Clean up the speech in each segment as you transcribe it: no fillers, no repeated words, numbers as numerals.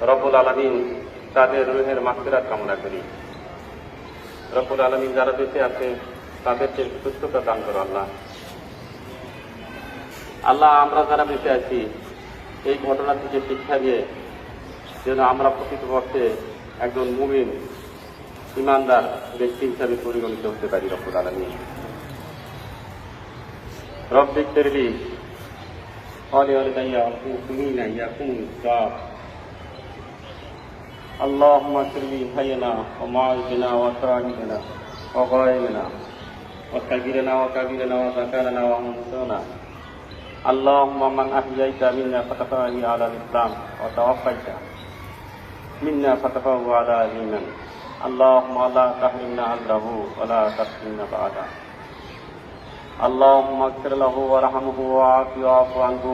রব্বুল আলামিন তাদের রুহের মাগফিরাত কামনা করি। রব্বুল আলামিন যারা বেঁচে আছে তাদেরকে সুস্থতা দান করো আল্লাহ। আল্লাহ, আমরা যারা বেঁচে আছি এই ঘটনা থেকে শিক্ষা নিয়ে যেন আমরা প্রকৃতপক্ষে একজন মুমিন ইমানদার ব্যক্তি হিসাবে পরিগণিত হতে পারি। রব্বুল আলামিন রব্বি ইগফিরলি ওয়ালিওয়ালিদাইয়া ওয়ালিল মুমিনিনা ইয়াকুমুস হিসাব। اللهم اغفر لي حينا ومعيدنا وشاهدنا وغائبنا وكبيرنا وكبيرنا وذكرنا وانثانا. اللهم من احييت منا فتحيه على الاسلام وتوفيت منا فتحه على الايمان. اللهم لا تحرمنا اجره ولا تفتنا بعده. اللهم اغفر له وارحمه وعافه واعف عنه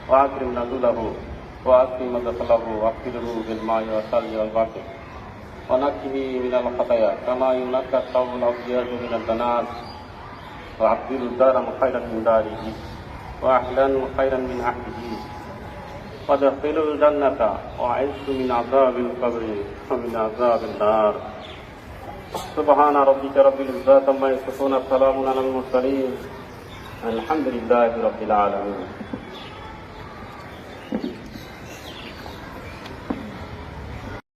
واكرم نزله وأكرم مدخله واغفره بالماء والثلج والبرد ونقه من الخطايا كما ينقى الثوب الأبيض من الدنس وأبدل دارا خيرا من داره وأهلا خيرا من أهله وادخله الجنة وأعذه من عذاب القبر ومن عذاب النار. سبحان ربك رب العزة عما يصفون، سلام على المرسلين، الحمد لله رب العالمين.